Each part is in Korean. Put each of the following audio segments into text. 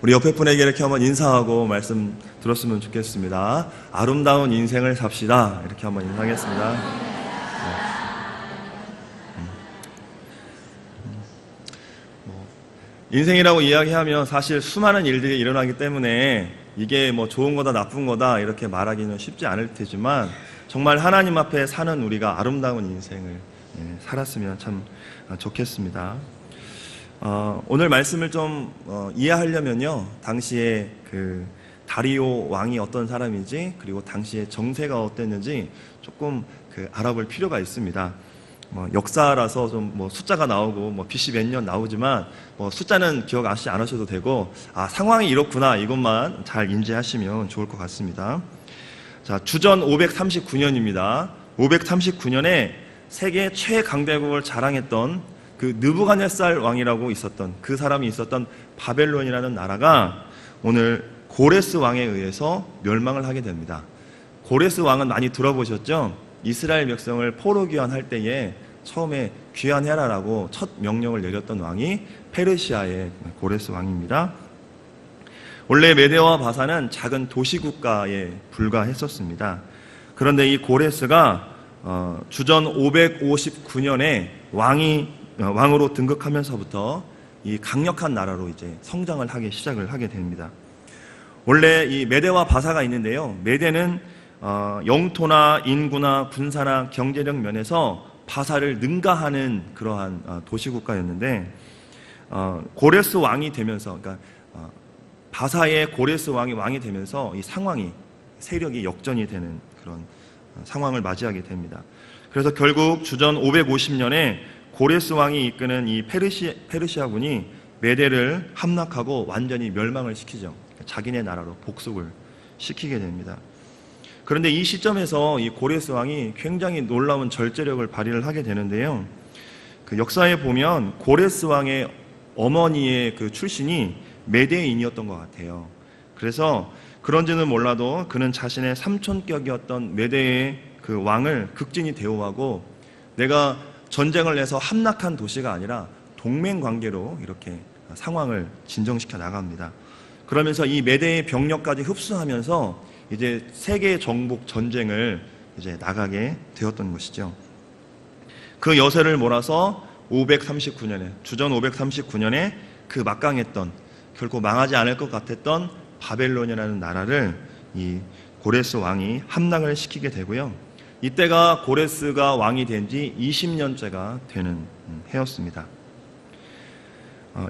우리 옆에 분에게 이렇게 한번 인사하고 말씀 들었으면 좋겠습니다. 아름다운 인생을 삽시다. 이렇게 한번 인사하겠습니다. 인생이라고 이야기하면 사실 수많은 일들이 일어나기 때문에 이게 뭐 좋은 거다 나쁜 거다 이렇게 말하기는 쉽지 않을 테지만 정말 하나님 앞에 사는 우리가 아름다운 인생을 살았으면 참 좋겠습니다. 오늘 말씀을 좀 이해하려면요, 당시에 그 다리오 왕이 어떤 사람인지 그리고 당시에 정세가 어땠는지 조금 알아볼 필요가 있습니다. 역사라서 좀 숫자가 나오고 BC 몇 년 나오지만 숫자는 기억하시지 않으셔도 되고 상황이 이렇구나 이것만 잘 인지하시면 좋을 것 같습니다. 자, 주전 539년입니다. 539년에 세계 최강대국을 자랑했던 그 느부갓네살 왕이라고 있었던 그 사람이 있었던 바벨론이라는 나라가 오늘 고레스 왕에 의해서 멸망을 하게 됩니다. 고레스 왕은 많이 들어보셨죠? 이스라엘 백성을 포로 귀환할 때에 처음에 귀환해라라고 첫 명령을 내렸던 왕이 페르시아의 고레스 왕입니다. 원래 메대와 바사는 작은 도시국가에 불과했었습니다. 그런데 이 고레스가 주전 559년에 왕으로 등극하면서부터 이 강력한 나라로 이제 성장을 하기 시작을 하게 됩니다. 원래 이 메대와 바사가 있는데요. 메대는 영토나 인구나 군사나 경제력 면에서 바사를 능가하는 그러한 도시국가였는데 고레스 왕이 되면서 그러니까 바사의 고레스 왕이 되면서 이 상황이 세력이 역전이 되는 그런 상황을 맞이하게 됩니다. 그래서 결국 주전 550년에 고레스 왕이 이끄는 이 페르시아군이 메대를 함락하고 완전히 멸망을 시키죠. 자기네 나라로 복속을 시키게 됩니다. 그런데 이 시점에서 이 고레스 왕이 굉장히 놀라운 절제력을 발휘를 하게 되는데요. 그 역사에 보면 고레스 왕의 어머니의 그 출신이 메대인이었던 것 같아요. 그래서 그런지는 몰라도 그는 자신의 삼촌격이었던 메대의 그 왕을 극진히 대우하고 내가 전쟁을 해서 함락한 도시가 아니라 동맹 관계로 이렇게 상황을 진정시켜 나갑니다. 그러면서 이 메대의 병력까지 흡수하면서 이제 세계 정복 전쟁을 이제 나가게 되었던 것이죠. 그 여세를 몰아서 539년에 주전 539년에 그 막강했던 결코 망하지 않을 것 같았던 바벨론이라는 나라를 이 고레스 왕이 함락을 시키게 되고요. 이때가 고레스가 왕이 된 지 20년째가 되는 해였습니다.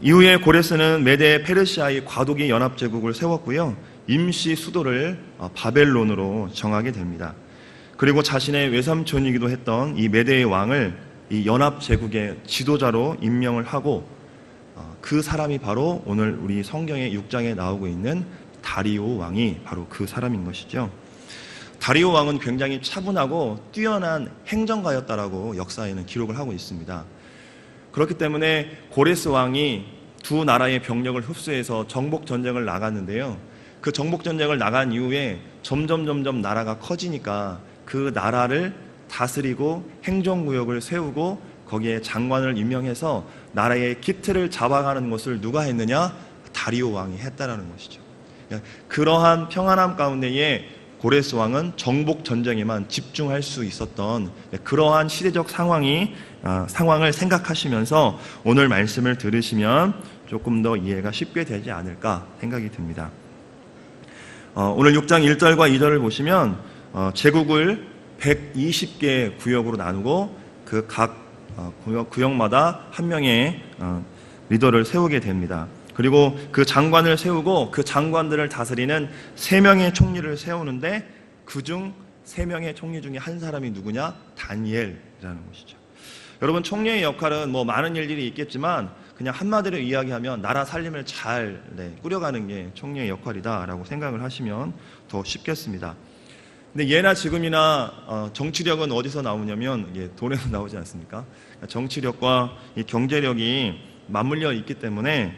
이후에 고레스는 메대 페르시아의 과도기 연합제국을 세웠고요. 임시 수도를 바벨론으로 정하게 됩니다. 그리고 자신의 외삼촌이기도 했던 이 메대의 왕을 이 연합제국의 지도자로 임명을 하고 그 사람이 바로 오늘 우리 성경의 6장에 나오고 있는 다리오 왕이 바로 그 사람인 것이죠. 다리오 왕은 굉장히 차분하고 뛰어난 행정가였다라고 역사에는 기록을 하고 있습니다. 그렇기 때문에 고레스 왕이 두 나라의 병력을 흡수해서 정복 전쟁을 나갔는데요. 그 정복 전쟁을 나간 이후에 점점 나라가 커지니까 그 나라를 다스리고 행정구역을 세우고 거기에 장관을 임명해서 나라의 기틀을 잡아가는 것을 누가 했느냐? 다리오 왕이 했다라는 것이죠. 그러한 평안함 가운데에 고레스 왕은 정복 전쟁에만 집중할 수 있었던 그러한 시대적 상황을 생각하시면서 오늘 말씀을 들으시면 조금 더 이해가 쉽게 되지 않을까 생각이 듭니다. 오늘 6장 1절과 2절을 보시면 제국을 120개 구역으로 나누고 그 각 구역마다 한 명의 리더를 세우게 됩니다. 그리고 그 장관을 세우고 그 장관들을 다스리는 3명의 총리를 세우는데 그중 3명의 총리 중에 한 사람이 누구냐? 다니엘이라는 것이죠. 여러분, 총리의 역할은 많은 일들이 있겠지만 그냥 한마디로 이야기하면 나라 살림을 잘 꾸려가는 게 총리의 역할이다라고 생각을 하시면 더 쉽겠습니다. 근데 예나 지금이나 정치력은 어디서 나오냐면 돈에서 나오지 않습니까? 정치력과 이 경제력이 맞물려 있기 때문에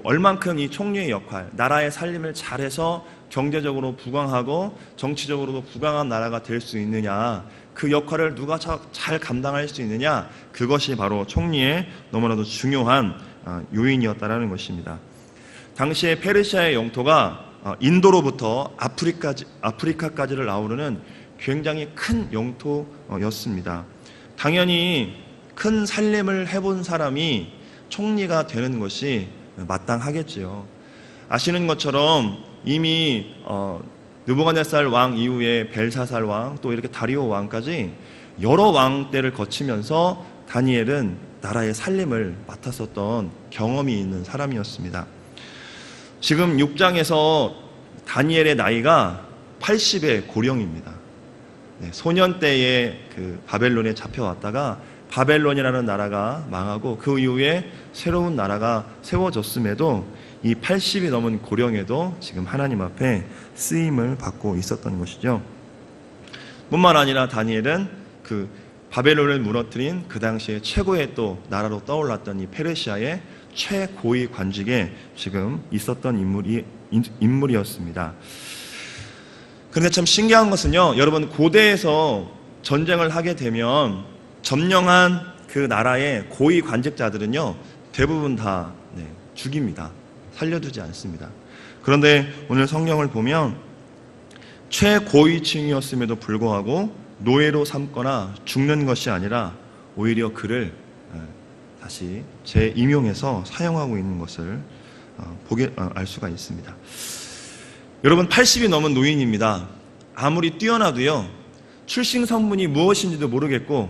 얼만큼 이 총리의 역할, 나라의 살림을 잘해서 경제적으로 부강하고 정치적으로도 부강한 나라가 될 수 있느냐, 그 역할을 누가 잘 감당할 수 있느냐, 그것이 바로 총리의 너무나도 중요한 요인이었다라는 것입니다. 당시에 페르시아의 영토가 인도로부터 아프리카까지를 아우르는 굉장히 큰 영토였습니다. 당연히 큰 살림을 해본 사람이 총리가 되는 것이 마땅하겠지요. 아시는 것처럼 이미 느부갓네살 왕 이후에 벨사살 왕, 또 이렇게 다리오 왕까지 여러 왕 때를 거치면서 다니엘은 나라의 살림을 맡았었던 경험이 있는 사람이었습니다. 지금 6장에서 다니엘의 나이가 80의 고령입니다. 소년 때에 그 바벨론에 잡혀왔다가 바벨론이라는 나라가 망하고 그 이후에 새로운 나라가 세워졌음에도 이 80이 넘은 고령에도 지금 하나님 앞에 쓰임을 받고 있었던 것이죠. 뿐만 아니라 다니엘은 그 바벨론을 무너뜨린 그 당시에 최고의 또 나라로 떠올랐던 이 페르시아의 최고위 관직에 지금 있었던 인물이었습니다. 그런데 참 신기한 것은요, 여러분, 고대에서 전쟁을 하게 되면 점령한 그 나라의 고위 관직자들은요 대부분 다 죽입니다. 살려두지 않습니다. 그런데 오늘 성경을 보면 최고위층이었음에도 불구하고 노예로 삼거나 죽는 것이 아니라 오히려 그를 다시 재임용해서 사용하고 있는 것을 알 수가 있습니다. 여러분, 80이 넘은 노인입니다. 아무리 뛰어나도요 출신 성분이 무엇인지도 모르겠고,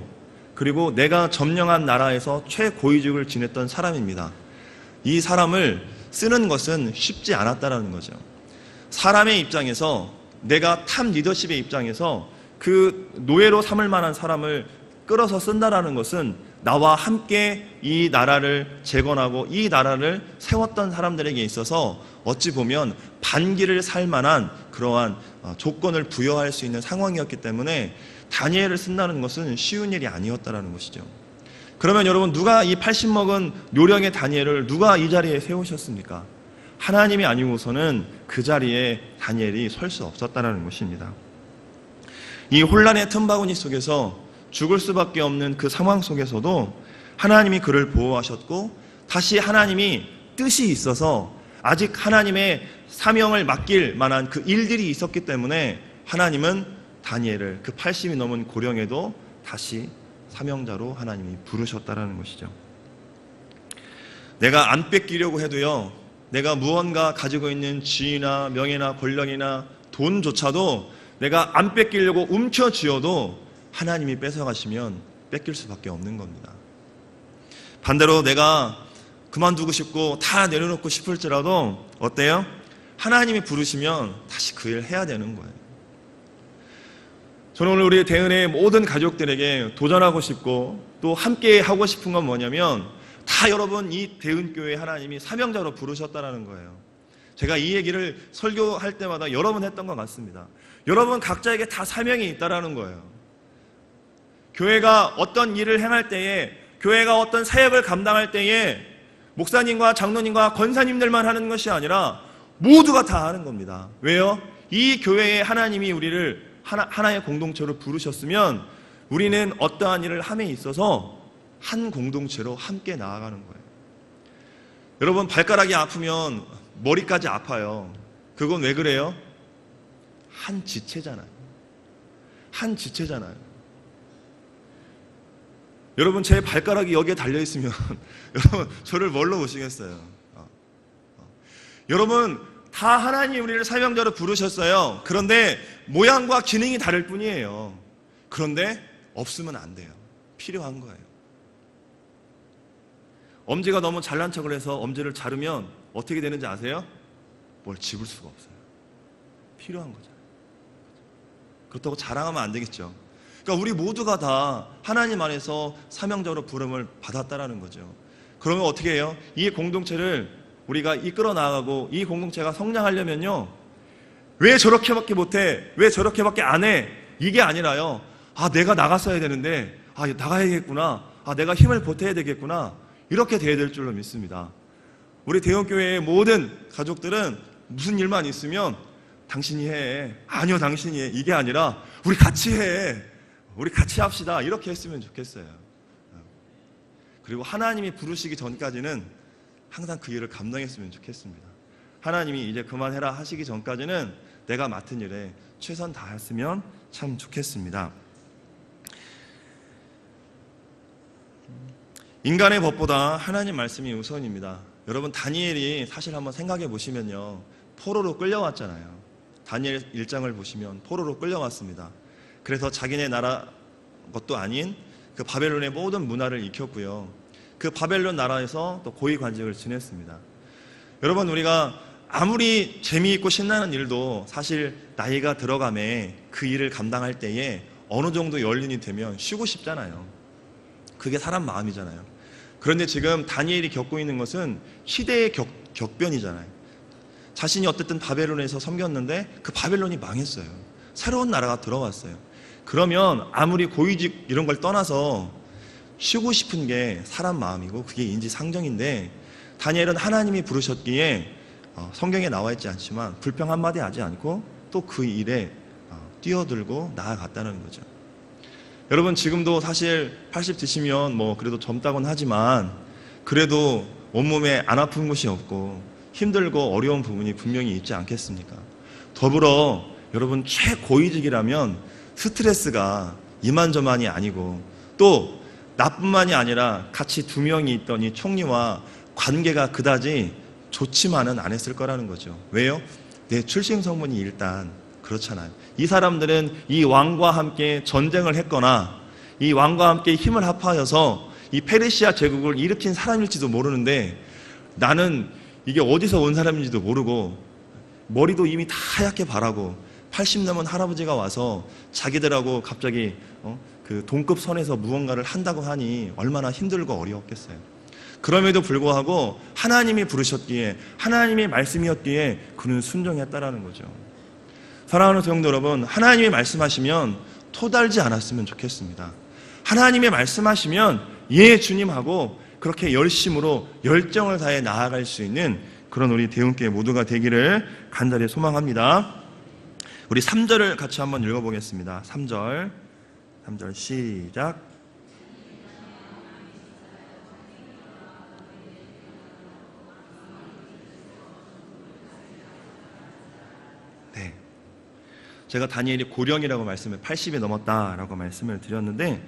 그리고 내가 점령한 나라에서 최고위직을 지냈던 사람입니다. 이 사람을 쓰는 것은 쉽지 않았다는 거죠. 사람의 입장에서, 내가 탑 리더십의 입장에서 그 노예로 삼을 만한 사람을 끌어서 쓴다라는 것은 나와 함께 이 나라를 재건하고 이 나라를 세웠던 사람들에게 있어서 어찌 보면 반기를 살 만한 그러한 조건을 부여할 수 있는 상황이었기 때문에 다니엘을 쓴다는 것은 쉬운 일이 아니었다는 것이죠. 그러면 여러분, 누가 이 80 먹은 요령의 다니엘을 누가 이 자리에 세우셨습니까? 하나님이 아니고서는 그 자리에 다니엘이 설 수 없었다는 것입니다. 이 혼란의 틈바구니 속에서 죽을 수밖에 없는 그 상황 속에서도 하나님이 그를 보호하셨고, 다시 하나님이 뜻이 있어서 아직 하나님의 사명을 맡길 만한 그 일들이 있었기 때문에 하나님은 다니엘을 그 80이 넘은 고령에도 다시 사명자로 하나님이 부르셨다라는 것이죠. 내가 안 뺏기려고 해도요, 내가 무언가 가지고 있는 지위나 명예나 권력이나 돈조차도 내가 안 뺏기려고 움켜쥐어도 하나님이 뺏어가시면 뺏길 수밖에 없는 겁니다. 반대로 내가 그만두고 싶고 다 내려놓고 싶을지라도 어때요? 하나님이 부르시면 다시 그 일을 해야 되는 거예요. 저는 오늘 우리 대은의 모든 가족들에게 도전하고 싶고 또 함께 하고 싶은 건 뭐냐면, 다 여러분 이 대은교회 하나님이 사명자로 부르셨다는 거예요. 제가 이 얘기를 설교할 때마다 여러 번 했던 것 같습니다. 여러분 각자에게 다 사명이 있다는 거예요. 교회가 어떤 일을 행할 때에, 교회가 어떤 사역을 감당할 때에 목사님과 장로님과 권사님들만 하는 것이 아니라 모두가 다 하는 겁니다. 왜요? 이 교회에 하나님이 우리를 하나의 공동체로 부르셨으면 우리는 어떠한 일을 함에 있어서 한 공동체로 함께 나아가는 거예요. 여러분, 발가락이 아프면 머리까지 아파요. 그건 왜 그래요? 한 지체잖아요. 한 지체잖아요. 여러분, 제 발가락이 여기에 달려있으면 여러분, 저를 뭘로 보시겠어요? 여러분, 다 하나님이 우리를 사명자로 부르셨어요. 그런데 모양과 기능이 다를 뿐이에요. 그런데 없으면 안 돼요. 필요한 거예요. 엄지가 너무 잘난 척을 해서 엄지를 자르면 어떻게 되는지 아세요? 뭘 집을 수가 없어요. 필요한 거잖아요. 그렇다고 자랑하면 안 되겠죠. 그러니까 우리 모두가 다 하나님 안에서 사명자로 부름을 받았다라는 거죠. 그러면 어떻게 해요? 이 공동체를 우리가 이끌어 나가고 이 공동체가 성장하려면요, 왜 저렇게밖에 못해? 왜 저렇게밖에 안 해? 이게 아니라요, 내가 나갔어야 되는데 나가야겠구나, 내가 힘을 보태야 되겠구나, 이렇게 돼야 될 줄로 믿습니다. 우리 대형교회의 모든 가족들은 무슨 일만 있으면 당신이 해, 아니요 당신이 해, 이게 아니라 우리 같이 해, 우리 같이 합시다, 이렇게 했으면 좋겠어요. 그리고 하나님이 부르시기 전까지는 항상 그 일을 감당했으면 좋겠습니다. 하나님이 이제 그만해라 하시기 전까지는 내가 맡은 일에 최선 다했으면 참 좋겠습니다. 인간의 법보다 하나님 말씀이 우선입니다. 여러분, 다니엘이 사실 한번 생각해 보시면요, 포로로 끌려왔잖아요. 다니엘 1장을 보시면 포로로 끌려왔습니다. 그래서 자기네 나라 것도 아닌 그 바벨론의 모든 문화를 익혔고요, 그 바벨론 나라에서 또 고위 관직을 지냈습니다. 여러분, 우리가 아무리 재미있고 신나는 일도 사실 나이가 들어가매 그 일을 감당할 때에 어느 정도 연륜이 되면 쉬고 싶잖아요. 그게 사람 마음이잖아요. 그런데 지금 다니엘이 겪고 있는 것은 시대의 격변이잖아요. 자신이 어쨌든 바벨론에서 섬겼는데 그 바벨론이 망했어요. 새로운 나라가 들어왔어요. 그러면 아무리 고위직 이런 걸 떠나서 쉬고 싶은 게 사람 마음이고 그게 인지상정인데, 다니엘은 하나님이 부르셨기에 성경에 나와 있지 않지만 불평 한마디 하지 않고 또 그 일에 뛰어들고 나아갔다는 거죠. 여러분, 지금도 사실 80 드시면 뭐 그래도 젊다고는 하지만 그래도 온몸에 안 아픈 곳이 없고 힘들고 어려운 부분이 분명히 있지 않겠습니까? 더불어 여러분, 최고위직이라면 스트레스가 이만저만이 아니고 또 나뿐만이 아니라 같이 2명이 있던 이 총리와 관계가 그다지 좋지만은 않았을 거라는 거죠. 왜요? 내 출신 성분이 일단 그렇잖아요. 이 사람들은 이 왕과 함께 전쟁을 했거나 이 왕과 함께 힘을 합하여서 이 페르시아 제국을 일으킨 사람일지도 모르는데, 나는 이게 어디서 온 사람인지도 모르고 머리도 이미 다 하얗게 바라고 80 넘은 할아버지가 와서 자기들하고 갑자기 그 동급 선에서 무언가를 한다고 하니 얼마나 힘들고 어려웠겠어요. 그럼에도 불구하고 하나님이 부르셨기에, 하나님의 말씀이었기에 그는 순종했다라는 거죠. 사랑하는 성도 여러분, 하나님이 말씀하시면 토달지 않았으면 좋겠습니다. 하나님이 말씀하시면 예 주님 하고 그렇게 열심으로 열정을 다해 나아갈 수 있는 그런 우리 대운교회 모두가 되기를 간절히 소망합니다. 우리 3절을 같이 한번 읽어보겠습니다. 3절 시작. 네, 제가 다니엘이 고령이라고 말씀을 80이 넘었다라고 말씀을 드렸는데,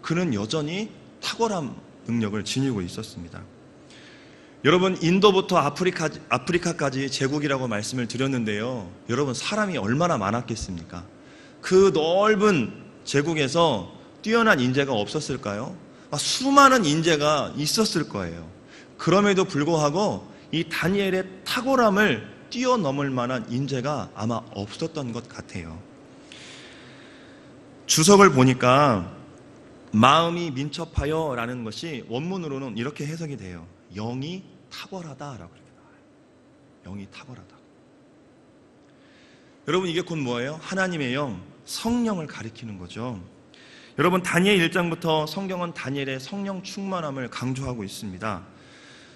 그는 여전히 탁월한 능력을 지니고 있었습니다. 여러분, 인도부터 아프리카까지 제국이라고 말씀을 드렸는데요, 여러분, 사람이 얼마나 많았겠습니까? 그 넓은 제국에서 뛰어난 인재가 없었을까요? 수많은 인재가 있었을 거예요. 그럼에도 불구하고 이 다니엘의 탁월함을 뛰어넘을 만한 인재가 아마 없었던 것 같아요. 주석을 보니까 마음이 민첩하여 라는 것이 원문으로는 이렇게 해석이 돼요. 영이 탁월하다라고 이렇게 나와요. 영이 탁월하다. 여러분, 이게 곧 뭐예요? 하나님의 영, 성령을 가리키는 거죠. 여러분, 다니엘 1장부터 성경은 다니엘의 성령 충만함을 강조하고 있습니다.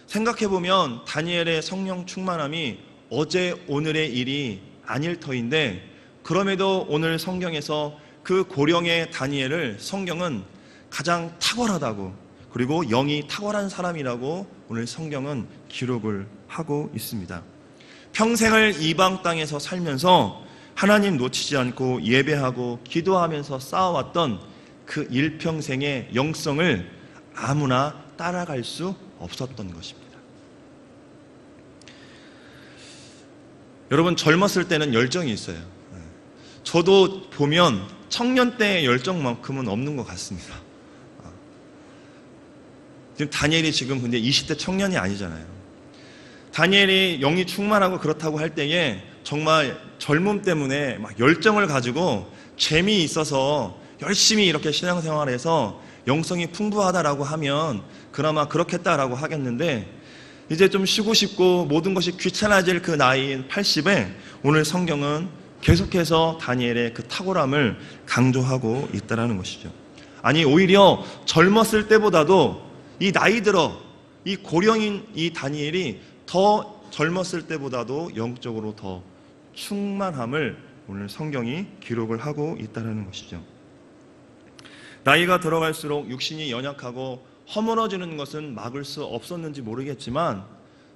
생각해보면 다니엘의 성령 충만함이 어제 오늘의 일이 아닐 터인데, 그럼에도 오늘 성경에서 그 고령의 다니엘을 성경은 가장 탁월하다고, 그리고 영이 탁월한 사람이라고 오늘 성경은 기록을 하고 있습니다. 평생을 이방 땅에서 살면서 하나님 놓치지 않고 예배하고 기도하면서 쌓아왔던 그 일평생의 영성을 아무나 따라갈 수 없었던 것입니다. 여러분, 젊었을 때는 열정이 있어요. 저도 보면 청년 때의 열정만큼은 없는 것 같습니다. 지금 다니엘이 지금 근데 20대 청년이 아니잖아요. 다니엘이 영이 충만하고 그렇다고 할 때에 정말 젊음 때문에 막 열정을 가지고 재미있어서 열심히 이렇게 신앙생활해서 영성이 풍부하다라고 하면 그나마 그렇겠다라고 하겠는데, 이제 좀 쉬고 싶고 모든 것이 귀찮아질 그 나이인 80에 오늘 성경은 계속해서 다니엘의 그 탁월함을 강조하고 있다는 것이죠. 아니, 오히려 젊었을 때보다도 이 나이 들어 이 고령인 이 다니엘이 더 젊었을 때보다도 영적으로 더 충만함을 오늘 성경이 기록을 하고 있다는 것이죠. 나이가 들어갈수록 육신이 연약하고 허물어지는 것은 막을 수 없었는지 모르겠지만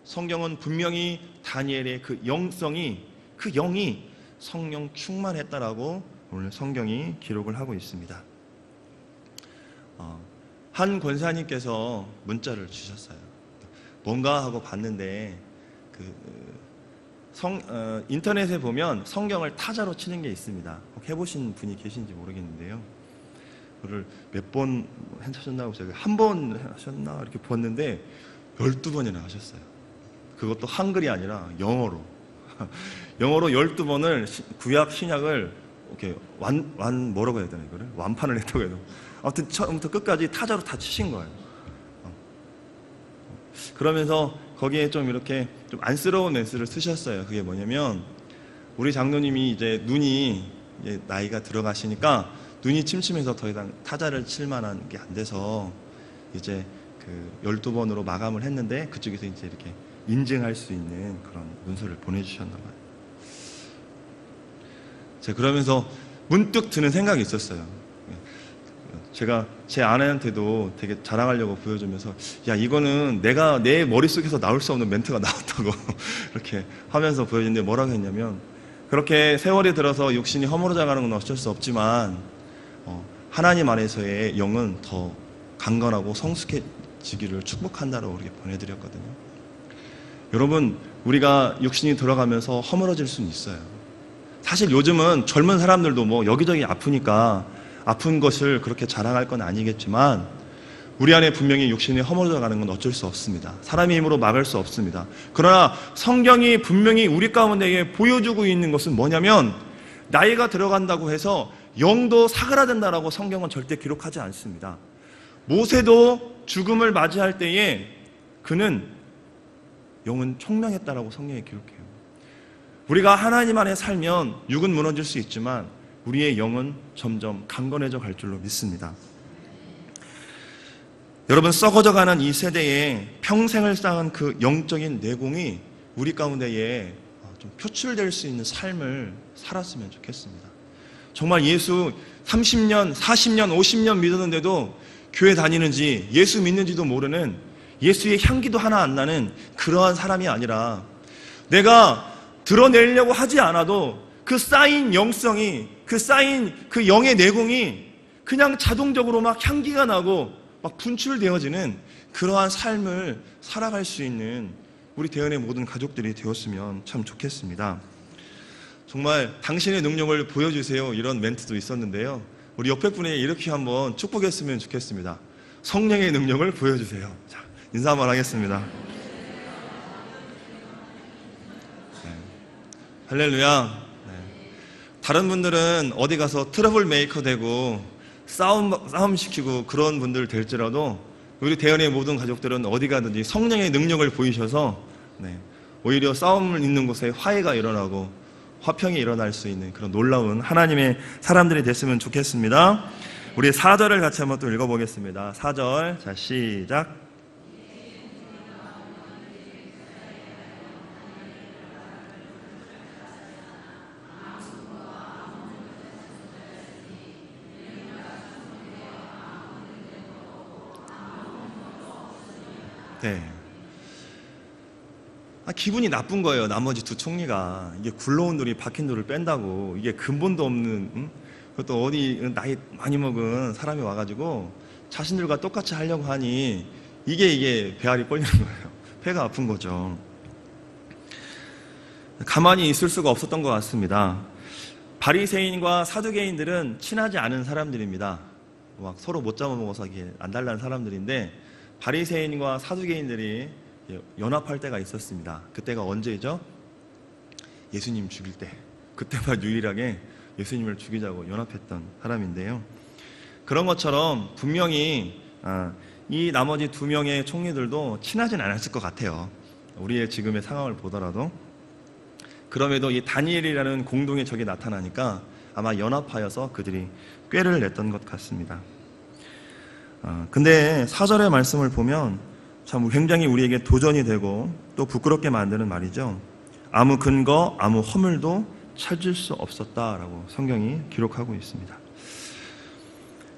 성경은 분명히 다니엘의 그 영성이, 그 영이 성령 충만했다라고 오늘 성경이 기록을 하고 있습니다. 한 권사님께서 문자를 주셨어요. 뭔가 하고 봤는데 인터넷에 보면 성경을 타자로 치는 게 있습니다. 혹 해보신 분이 계신지 모르겠는데요. 그걸 몇 번 하셨나고 제가 한 번 하셨나 이렇게 봤는데 12번이나 하셨어요. 그것도 한글이 아니라 영어로. 영어로 12번을 구약 신약을 이렇게 뭐라고 해야 되나 이거를? 완판을 했다고 해야 되나? 아무튼 처음부터 끝까지 타자로 다 치신 거예요. 그러면서 거기에 좀 이렇게 좀 안쓰러운 멘트를 쓰셨어요. 그게 뭐냐면 우리 장로님이 이제 눈이 이제 나이가 들어가시니까 눈이 침침해서 더 이상 타자를 칠 만한 게 안 돼서 이제 그 12번으로 마감을 했는데 그쪽에서 이제 이렇게 인증할 수 있는 그런 문서를 보내주셨나 봐요. 제가 그러면서 문득 드는 생각이 있었어요. 제가 제 아내한테도 되게 자랑하려고 보여주면서 야 이거는 내가 내 머릿속에서 나올 수 없는 멘트가 나왔다고 이렇게 하면서 보여주는데 뭐라고 했냐면 그렇게 세월이 들어서 육신이 허물어져가는 건 어쩔 수 없지만 하나님 안에서의 영은 더 강건하고 성숙해지기를 축복한다고 이렇게 보내드렸거든요. 여러분 우리가 육신이 들어가면서 허물어질 수는 있어요. 사실 요즘은 젊은 사람들도 뭐 여기저기 아프니까 아픈 것을 그렇게 자랑할 건 아니겠지만 우리 안에 분명히 육신이 허물어져 가는 건 어쩔 수 없습니다. 사람의 힘으로 막을 수 없습니다. 그러나 성경이 분명히 우리 가운데 보여주고 있는 것은 뭐냐면 나이가 들어간다고 해서 영도 사그라든다라고 성경은 절대 기록하지 않습니다. 모세도 죽음을 맞이할 때에 그는 영은 총명했다라고 성경에 기록해요. 우리가 하나님 안에 살면 육은 무너질 수 있지만 우리의 영은 점점 강건해져 갈 줄로 믿습니다. 여러분 썩어져가는 이 세대에 평생을 쌓은 그 영적인 내공이 우리 가운데에 좀 표출될 수 있는 삶을 살았으면 좋겠습니다. 정말 예수 30년, 40년, 50년 믿었는데도 교회 다니는지 예수 믿는지도 모르는 예수의 향기도 하나 안 나는 그러한 사람이 아니라 내가 드러내려고 하지 않아도 그 쌓인 영성이 그 쌓인 그 영의 내공이 그냥 자동적으로 막 향기가 나고 막 분출되어지는 그러한 삶을 살아갈 수 있는 우리 대연의 모든 가족들이 되었으면 참 좋겠습니다. 정말 당신의 능력을 보여주세요 이런 멘트도 있었는데요. 우리 옆에 분에게 이렇게 한번 축복했으면 좋겠습니다. 성령의 능력을 보여주세요. 자, 인사 한번 하겠습니다. 네. 할렐루야. 네. 다른 분들은 어디 가서 트러블 메이커 되고 싸움 시키고 그런 분들 될지라도 우리 대연의 모든 가족들은 어디 가든지 성령의 능력을 보이셔서 오히려 싸움을 있는 곳에 화해가 일어나고 화평이 일어날 수 있는 그런 놀라운 하나님의 사람들이 됐으면 좋겠습니다. 우리 4절을 같이 한번 또 읽어보겠습니다. 4절 자 시작. 네. 기분이 나쁜 거예요. 나머지 두 총리가 이게 굴러온 돌이 박힌 돌을 뺀다고 이게 근본도 없는 그것도 어디 나이 많이 먹은 사람이 와가지고 자신들과 똑같이 하려고 하니 이게 배알이 꼴리는 거예요. 배가 아픈 거죠. 가만히 있을 수가 없었던 것 같습니다. 바리새인과 사두개인들은 친하지 않은 사람들입니다. 막 서로 못 잡아먹어서 이게 안달난 사람들인데 바리새인과 사두개인들이 연합할 때가 있었습니다. 그때가 언제죠? 예수님 죽일 때. 그때만 유일하게 예수님을 죽이자고 연합했던 사람인데요. 그런 것처럼 분명히 이 나머지 두 명의 총리들도 친하진 않았을 것 같아요. 우리의 지금의 상황을 보더라도. 그럼에도 이 다니엘이라는 공동의 적이 나타나니까 아마 연합하여서 그들이 꾀를 냈던 것 같습니다. 근데 4절의 말씀을 보면 참 굉장히 우리에게 도전이 되고 또 부끄럽게 만드는 말이죠. 아무 근거, 아무 허물도 찾을 수 없었다라고 성경이 기록하고 있습니다.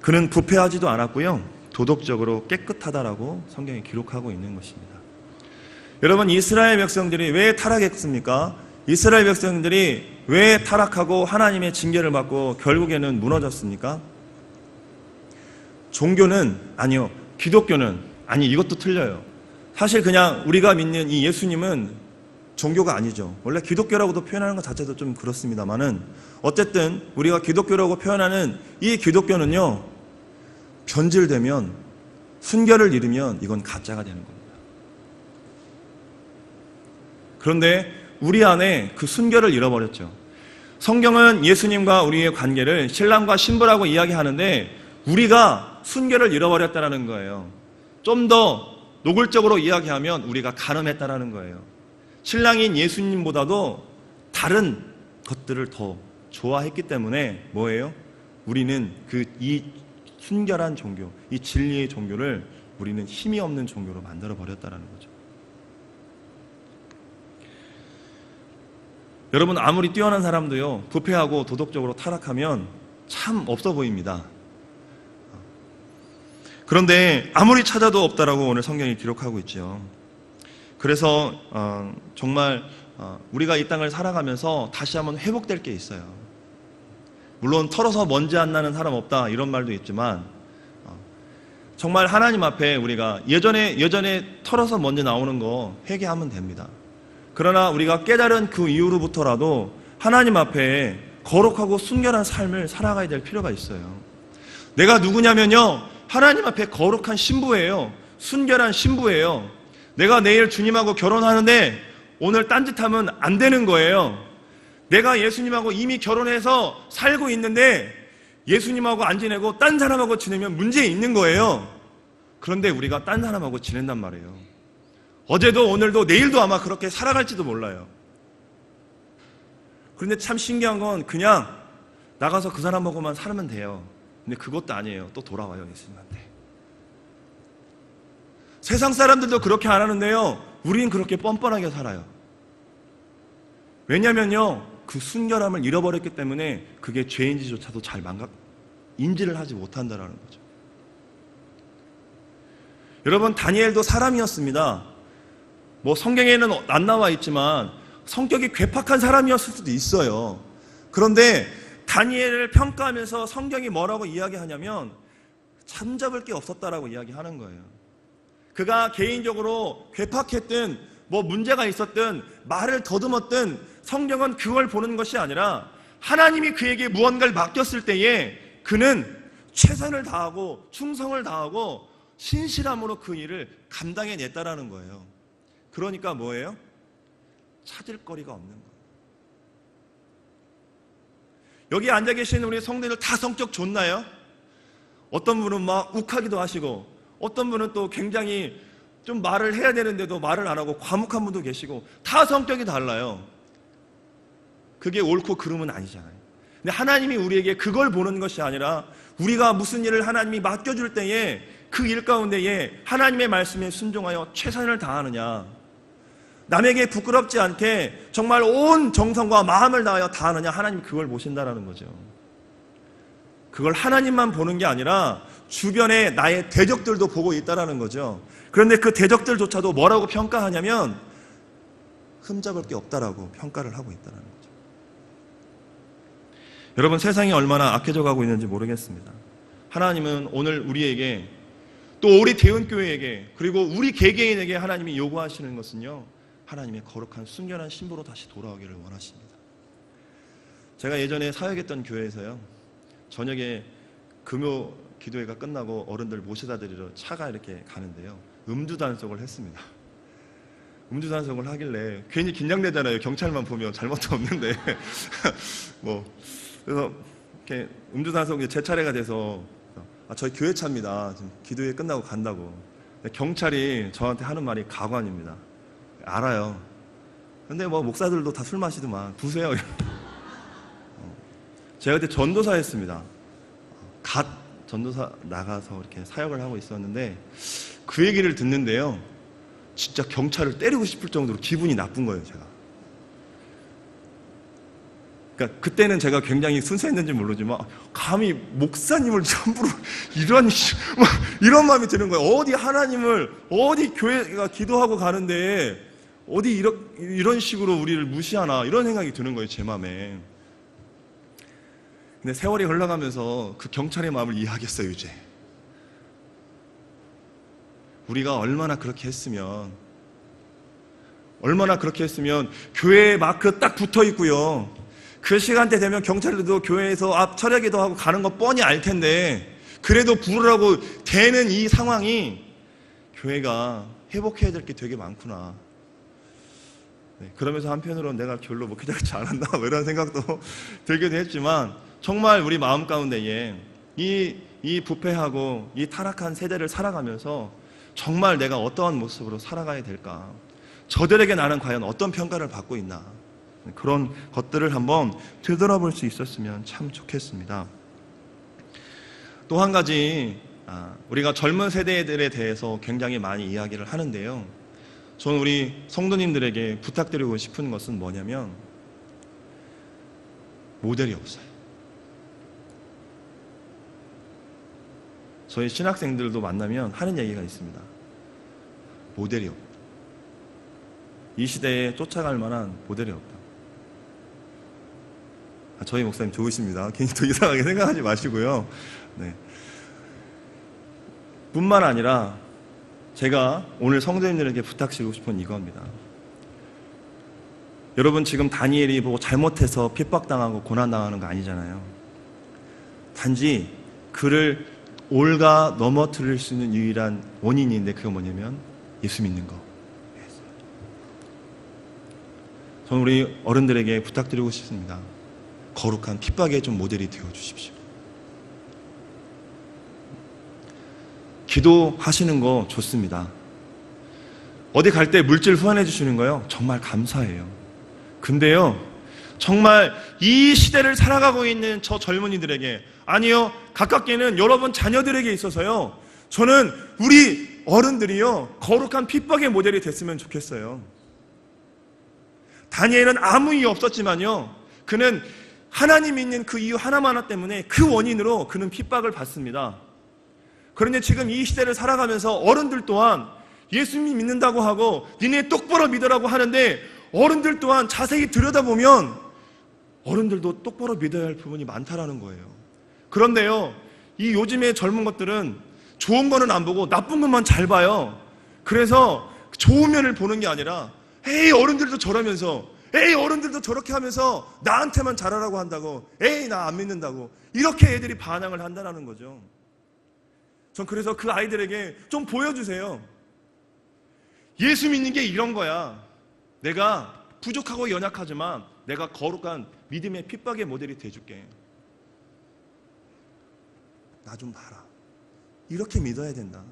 그는 부패하지도 않았고요. 도덕적으로 깨끗하다라고 성경이 기록하고 있는 것입니다. 여러분, 이스라엘 백성들이 왜 타락했습니까? 이스라엘 백성들이 왜 타락하고 하나님의 징계를 받고 결국에는 무너졌습니까? 종교는 아니요, 기독교는 아니, 이것도 틀려요. 사실 그냥 우리가 믿는 이 예수님은 종교가 아니죠. 원래 기독교라고도 표현하는 것 자체도 좀 그렇습니다만은 어쨌든 우리가 기독교라고 표현하는 이 기독교는요, 변질되면, 순결을 잃으면 이건 가짜가 되는 겁니다. 그런데 우리 안에 그 순결을 잃어버렸죠. 성경은 예수님과 우리의 관계를 신랑과 신부라고 이야기하는데 우리가 순결을 잃어버렸다는 거예요. 좀 더 노골적으로 이야기하면 우리가 가늠했다는 거예요. 신랑인 예수님보다도 다른 것들을 더 좋아했기 때문에 뭐예요? 우리는 이 순결한 종교, 이 진리의 종교를 우리는 힘이 없는 종교로 만들어 버렸다는 거죠. 여러분, 아무리 뛰어난 사람도요, 부패하고 도덕적으로 타락하면 참 없어 보입니다. 그런데 아무리 찾아도 없다라고 오늘 성경이 기록하고 있죠. 그래서 정말 우리가 이 땅을 살아가면서 다시 한번 회복될 게 있어요. 물론 털어서 먼지 안 나는 사람 없다 이런 말도 있지만 정말 하나님 앞에 우리가 예전에 털어서 먼지 나오는 거 회개하면 됩니다. 그러나 우리가 깨달은 그 이후로부터라도 하나님 앞에 거룩하고 순결한 삶을 살아가야 될 필요가 있어요. 내가 누구냐면요, 하나님 앞에 거룩한 신부예요. 순결한 신부예요. 내가 내일 주님하고 결혼하는데 오늘 딴짓하면 안 되는 거예요. 내가 예수님하고 이미 결혼해서 살고 있는데 예수님하고 안 지내고 딴 사람하고 지내면 문제 있는 거예요. 그런데 우리가 딴 사람하고 지낸단 말이에요. 어제도 오늘도 내일도 아마 그렇게 살아갈지도 몰라요. 그런데 참 신기한 건 그냥 나가서 그 사람하고만 살면 돼요. 근데 그것도 아니에요. 또 돌아와요, 예수님한테. 세상 사람들도 그렇게 안 하는데요, 우린 그렇게 뻔뻔하게 살아요. 왜냐면요, 그 순결함을 잃어버렸기 때문에 그게 죄인지조차도 잘 인지를 하지 못한다는 거죠. 여러분, 다니엘도 사람이었습니다. 뭐 성경에는 안 나와 있지만 성격이 괴팍한 사람이었을 수도 있어요. 그런데 다니엘을 평가하면서 성경이 뭐라고 이야기하냐면 참잡을 게 없었다라고 이야기하는 거예요. 그가 개인적으로 괴팍했든 뭐 문제가 있었든 말을 더듬었든 성경은 그걸 보는 것이 아니라 하나님이 그에게 무언가를 맡겼을 때에 그는 최선을 다하고 충성을 다하고 신실함으로 그 일을 감당해냈다라는 거예요. 그러니까 뭐예요? 찾을 거리가 없는 거예요. 여기 앉아 계시는 우리 성도들 다 성격 좋나요? 어떤 분은 막 욱하기도 하시고 어떤 분은 또 굉장히 좀 말을 해야 되는데도 말을 안 하고 과묵한 분도 계시고 다 성격이 달라요. 그게 옳고 그름은 아니잖아요. 근데 하나님이 우리에게 그걸 보는 것이 아니라 우리가 무슨 일을 하나님이 맡겨줄 때에 그 일 가운데에 하나님의 말씀에 순종하여 최선을 다하느냐, 남에게 부끄럽지 않게 정말 온 정성과 마음을 다하여 다하느냐, 하나님이 그걸 보신다라는 거죠. 그걸 하나님만 보는 게 아니라 주변에 나의 대적들도 보고 있다라는 거죠. 그런데 그 대적들조차도 뭐라고 평가하냐면 흠잡을 게 없다라고 평가를 하고 있다는 거죠. 여러분, 세상이 얼마나 악해져 가고 있는지 모르겠습니다. 하나님은 오늘 우리에게 또 우리 대은교회에게 그리고 우리 개개인에게 하나님이 요구하시는 것은요, 하나님의 거룩한 순결한 신부로 다시 돌아오기를 원하십니다. 제가 예전에 사역했던 교회에서요, 저녁에 금요 기도회가 끝나고 어른들 모셔다 드리러 차가 이렇게 가는데요, 음주단속을 했습니다. 음주단속을 하길래 괜히 긴장되잖아요. 경찰만 보면 잘못도 없는데 그래서 이렇게 음주단속이 제 차례가 돼서 저희 교회 차입니다. 지금 기도회 끝나고 간다고. 경찰이 저한테 하는 말이 가관입니다. 알아요. 근데 뭐 목사들도 다 술 마시더만 부세요. 제가 그때 전도사였습니다. 갓 전도사 나가서 이렇게 사역을 하고 있었는데 그 얘기를 듣는데요, 진짜 경찰을 때리고 싶을 정도로 기분이 나쁜 거예요, 제가. 그러니까 그때는 제가 굉장히 순수했는지 모르지만 감히 목사님을 함부로 이런 마음이 드는 거예요. 어디 하나님을, 어디 교회가 기도하고 가는데 어디 이런 식으로 우리를 무시하나 이런 생각이 드는 거예요, 제 마음에. 근데 세월이 흘러가면서 그 경찰의 마음을 이해하겠어요, 이제. 우리가 얼마나 그렇게 했으면 교회에 마크 딱 붙어 있고요. 그 시간대 되면 경찰들도 교회에서 앞 철야기도 하고 가는 거 뻔히 알 텐데 그래도 부르라고 되는 이 상황이 교회가 회복해야 될 게 되게 많구나. 네, 그러면서 한편으로는 내가 별로 목회자같지 않았나 뭐 이런 생각도 들기도 했지만 정말 우리 마음 가운데에 이 부패하고 이 타락한 세대를 살아가면서 정말 내가 어떠한 모습으로 살아가야 될까? 저들에게 나는 과연 어떤 평가를 받고 있나? 그런 것들을 한번 되돌아볼 수 있었으면 참 좋겠습니다. 또 한 가지, 우리가 젊은 세대들에 대해서 굉장히 많이 이야기를 하는데요. 저는 우리 성도님들에게 부탁드리고 싶은 것은 뭐냐면 모델이 없어요. 저희 신학생들도 만나면 하는 얘기가 있습니다. 모델이 없다. 이 시대에 쫓아갈 만한 모델이 없다. 저희 목사님 좋으십니다. 괜히 또 이상하게 생각하지 마시고요. 네. 뿐만 아니라 제가 오늘 성도님들에게 부탁드리고 싶은 이겁니다. 여러분 지금 다니엘이 보고 잘못해서 핍박당하고 고난당하는 거 아니잖아요. 단지 그를 올가 넘어뜨릴 수 있는 유일한 원인인데 그게 뭐냐면 예수 믿는 거. 저는 우리 어른들에게 부탁드리고 싶습니다. 거룩한 핍박의 좀 모델이 되어주십시오. 기도하시는 거 좋습니다. 어디 갈 때 물질 후원해 주시는 거요? 정말 감사해요. 근데요, 정말 이 시대를 살아가고 있는 저 젊은이들에게, 아니요, 가깝게는 여러분 자녀들에게 있어서요, 저는 우리 어른들이요, 거룩한 핍박의 모델이 됐으면 좋겠어요. 다니엘은 아무 이유 없었지만요, 그는 하나님 믿는 그 이유 하나하나 때문에 그 원인으로 그는 핍박을 받습니다. 그런데 지금 이 시대를 살아가면서 어른들 또한 예수님 믿는다고 하고 니네 똑바로 믿으라고 하는데 어른들 또한 자세히 들여다보면 어른들도 똑바로 믿어야 할 부분이 많다라는 거예요. 그런데요, 이 요즘의 젊은 것들은 좋은 거는 안 보고 나쁜 것만 잘 봐요. 그래서 좋은 면을 보는 게 아니라 에이 어른들도 저러면서, 에이 어른들도 저렇게 하면서 나한테만 잘하라고 한다고, 에이 나 안 믿는다고, 이렇게 애들이 반항을 한다는 거죠. 전 그래서 그 아이들에게 좀 보여주세요. 예수 믿는 게 이런 거야. 내가 부족하고 연약하지만 내가 거룩한 믿음의 핍박의 모델이 돼줄게. 나 좀 봐라. 이렇게 믿어야 된다.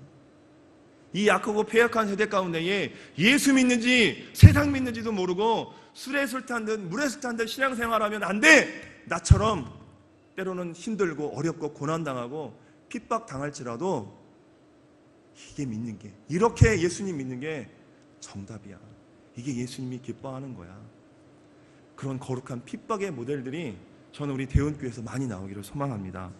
이 약하고 폐역한 세대 가운데에 예수 믿는지 세상 믿는지도 모르고 술에 술 탄 듯 물에 술 탄 듯 신앙생활하면 안 돼. 나처럼 때로는 힘들고 어렵고 고난당하고 핍박당할지라도 이게 믿는 게, 이렇게 예수님 믿는 게 정답이야. 이게 예수님이 기뻐하는 거야. 그런 거룩한 핍박의 모델들이 저는 우리 대운교회에서 많이 나오기를 소망합니다.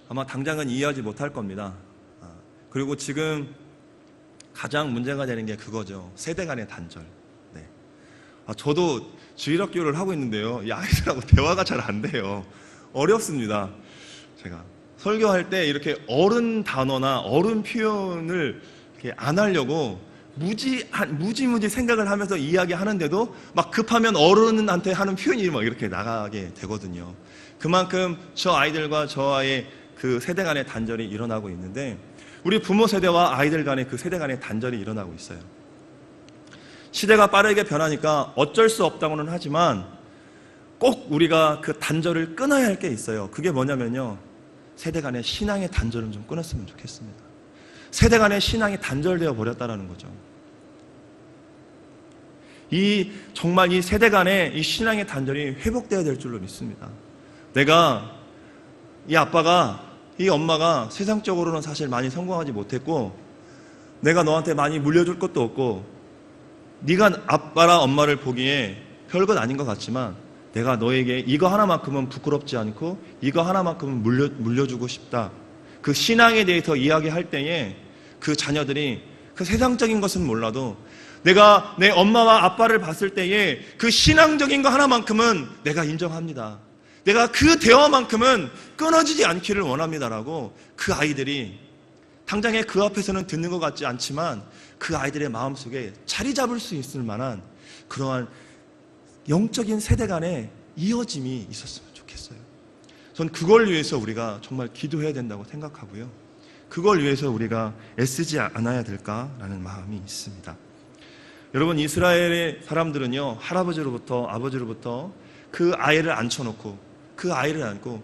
아마 당장은 이해하지 못할 겁니다. 그리고 지금 가장 문제가 되는 게 그거죠. 세대 간의 단절. 네. 저도 주일학교를 하고 있는데요, 이 아이들하고 대화가 잘 안 돼요. 어렵습니다. 제가 설교할 때 이렇게 어른 단어나 어른 표현을 이렇게 안 하려고 무지 생각을 하면서 이야기하는데도 막 급하면 어른한테 하는 표현이 막 이렇게 나가게 되거든요. 그만큼 저 아이들과 저와의 그 세대 간의 단절이 일어나고 있는데, 우리 부모 세대와 아이들 간의 그 세대 간의 단절이 일어나고 있어요. 시대가 빠르게 변하니까 어쩔 수 없다고는 하지만 꼭 우리가 그 단절을 끊어야 할 게 있어요. 그게 뭐냐면요, 세대 간의 신앙의 단절은 좀 끊었으면 좋겠습니다. 세대 간의 신앙이 단절되어 버렸다라는 거죠. 정말 이 세대 간의 이 신앙의 단절이 회복되어야 될 줄로 믿습니다. 이 아빠가, 이 엄마가 세상적으로는 사실 많이 성공하지 못했고 내가 너한테 많이 물려줄 것도 없고 네가 아빠라 엄마를 보기에 별것 아닌 것 같지만 내가 너에게 이거 하나만큼은 부끄럽지 않고 이거 하나만큼은 물려주고 싶다. 그 신앙에 대해서 이야기할 때에 그 자녀들이 그 세상적인 것은 몰라도 내가 내 엄마와 아빠를 봤을 때에 그 신앙적인 거 하나만큼은 내가 인정합니다. 내가 그 대화만큼은 끊어지지 않기를 원합니다라고 그 아이들이 당장에 그 앞에서는 듣는 것 같지 않지만 그 아이들의 마음속에 자리 잡을 수 있을 만한 그러한 영적인 세대 간의 이어짐이 있었으면 좋겠어요. 전 그걸 위해서 우리가 정말 기도해야 된다고 생각하고요. 그걸 위해서 우리가 애쓰지 않아야 될까라는 마음이 있습니다. 여러분, 이스라엘의 사람들은요, 할아버지로부터 아버지로부터 그 아이를 앉혀놓고 그 아이를 안고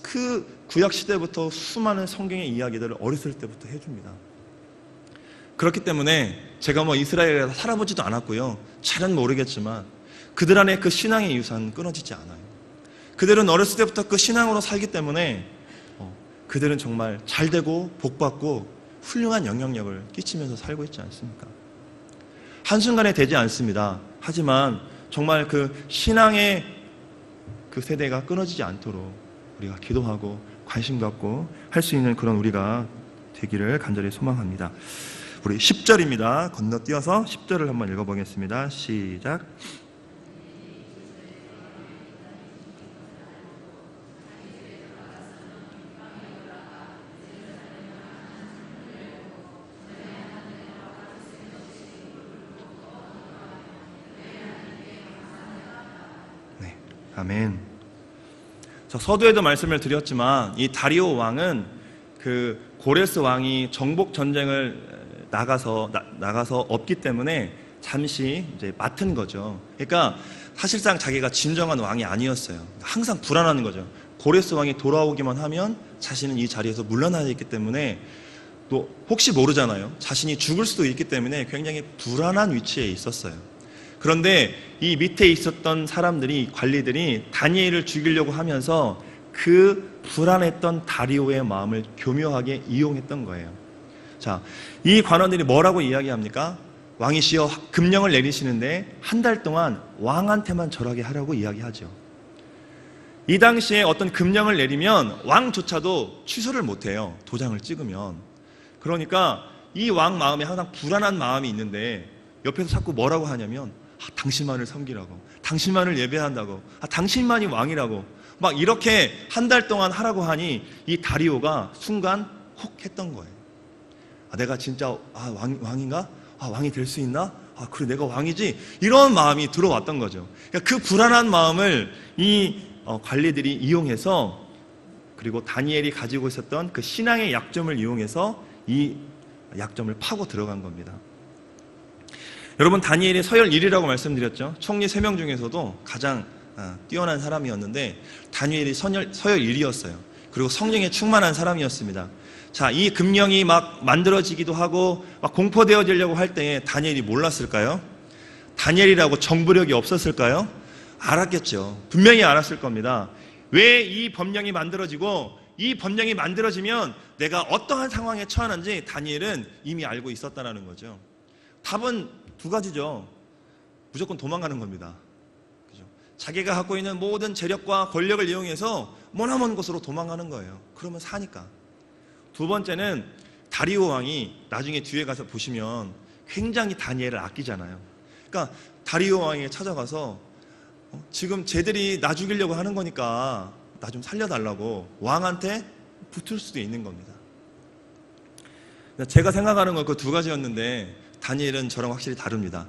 그 구약 시대부터 수많은 성경의 이야기들을 어렸을 때부터 해줍니다. 그렇기 때문에 제가 뭐 이스라엘에 살아보지도 않았고요, 잘은 모르겠지만 그들 안에 그 신앙의 유산은 끊어지지 않아요. 그들은 어렸을 때부터 그 신앙으로 살기 때문에 그들은 정말 잘되고 복받고 훌륭한 영향력을 끼치면서 살고 있지 않습니까? 한순간에 되지 않습니다. 하지만 정말 그 신앙의 그 세대가 끊어지지 않도록 우리가 기도하고 관심 갖고 할 수 있는 그런 우리가 되기를 간절히 소망합니다. 우리 10절입니다. 건너뛰어서 10절을 한번 읽어보겠습니다. 시작. 아멘. 서두에도 말씀을 드렸지만 이 다리오 왕은 그 고레스 왕이 정복 전쟁을 나가서 없기 때문에 잠시 이제 맡은 거죠. 그러니까 사실상 자기가 진정한 왕이 아니었어요. 항상 불안한 거죠. 고레스 왕이 돌아오기만 하면 자신은 이 자리에서 물러나야 있기 때문에 또 혹시 모르잖아요. 자신이 죽을 수도 있기 때문에 굉장히 불안한 위치에 있었어요. 그런데 이 밑에 있었던 사람들이, 관리들이 다니엘을 죽이려고 하면서 그 불안했던 다리오의 마음을 교묘하게 이용했던 거예요. 자, 이 관원들이 뭐라고 이야기합니까? 왕이시여, 금령을 내리시는데 한 달 동안 왕한테만 절하게 하라고 이야기하죠. 이 당시에 어떤 금령을 내리면 왕조차도 취소를 못해요. 도장을 찍으면. 그러니까 이 왕 마음에 항상 불안한 마음이 있는데 옆에서 자꾸 뭐라고 하냐면 당신만을 섬기라고, 당신만을 예배한다고, 당신만이 왕이라고 막 이렇게 한 달 동안 하라고 하니 이 다리오가 순간 혹 했던 거예요. 내가 진짜 왕인가? 왕이 될 수 있나? 그래, 내가 왕이지? 이런 마음이 들어왔던 거죠. 그러니까 그 불안한 마음을 이 관리들이 이용해서, 그리고 다니엘이 가지고 있었던 그 신앙의 약점을 이용해서 이 약점을 파고 들어간 겁니다. 여러분, 다니엘이 서열 1위라고 말씀드렸죠. 총리 3명 중에서도 가장 뛰어난 사람이었는데 다니엘이 서열 1위였어요. 그리고 성령에 충만한 사람이었습니다. 자, 이 금령이 막 만들어지기도 하고 막 공포되어지려고 할 때에 다니엘이 몰랐을까요? 다니엘이라고 정부력이 없었을까요? 알았겠죠. 분명히 알았을 겁니다. 왜 이 법령이 만들어지고 이 법령이 만들어지면 내가 어떠한 상황에 처하는지 다니엘은 이미 알고 있었다는 거죠. 답은 두 가지죠. 무조건 도망가는 겁니다. 그죠? 자기가 갖고 있는 모든 재력과 권력을 이용해서 머나먼 곳으로 도망가는 거예요. 그러면 사니까. 두 번째는 다리오 왕이 나중에 뒤에 가서 보시면 굉장히 다니엘을 아끼잖아요. 그러니까 다리오 왕에게 찾아가서 지금 쟤들이 나 죽이려고 하는 거니까 나 좀 살려달라고 왕한테 붙을 수도 있는 겁니다. 제가 생각하는 건 그 두 가지였는데 다니엘은 저랑 확실히 다릅니다.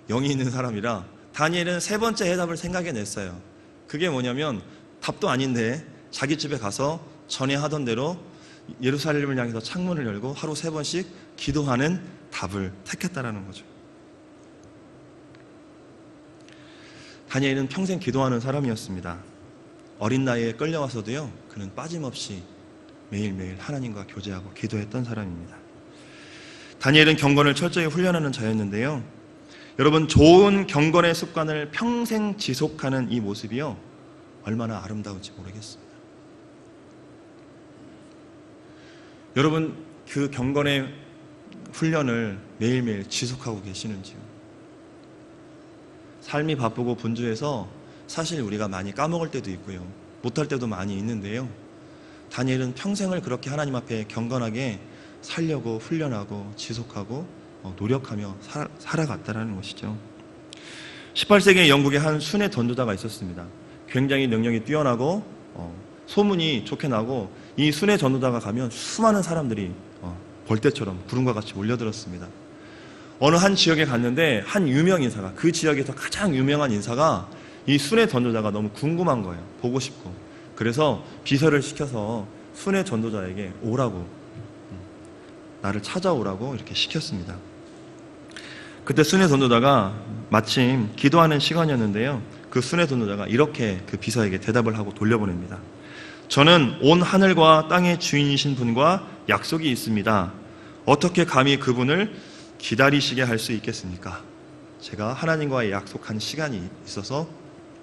영이 있는 사람이라 다니엘은 세 번째 해답을 생각해냈어요. 그게 뭐냐면 답도 아닌데 자기 집에 가서 전에 하던 대로 예루살렘을 향해서 창문을 열고 하루 3번씩 기도하는 답을 택했다라는 거죠. 다니엘은 평생 기도하는 사람이었습니다. 어린 나이에 끌려와서도요, 그는 빠짐없이 매일매일 하나님과 교제하고 기도했던 사람입니다. 다니엘은 경건을 철저히 훈련하는 자였는데요, 여러분, 좋은 경건의 습관을 평생 지속하는 이 모습이요, 얼마나 아름다운지 모르겠습니다. 여러분, 그 경건의 훈련을 매일매일 지속하고 계시는지요? 삶이 바쁘고 분주해서 사실 우리가 많이 까먹을 때도 있고요, 못할 때도 많이 있는데요, 다니엘은 평생을 그렇게 하나님 앞에 경건하게 살려고 훈련하고 지속하고 노력하며 살아갔다라는 것이죠. 18세기에 영국에 한 순회 전도자가 있었습니다. 굉장히 능력이 뛰어나고 소문이 좋게 나고, 이 순회 전도자가 가면 수많은 사람들이 벌떼처럼 구름과 같이 몰려들었습니다. 어느 한 지역에 갔는데 한 유명 인사가, 그 지역에서 가장 유명한 인사가 이 순회 전도자가 너무 궁금한 거예요. 보고 싶고. 그래서 비서를 시켜서 순회 전도자에게 오라고, 나를 찾아오라고 이렇게 시켰습니다. 그때 순회 전도자가 마침 기도하는 시간이었는데요, 그 순회 전도자가 이렇게 그 비서에게 대답을 하고 돌려보냅니다. 저는 온 하늘과 땅의 주인이신 분과 약속이 있습니다. 어떻게 감히 그분을 기다리시게 할 수 있겠습니까? 제가 하나님과의 약속한 시간이 있어서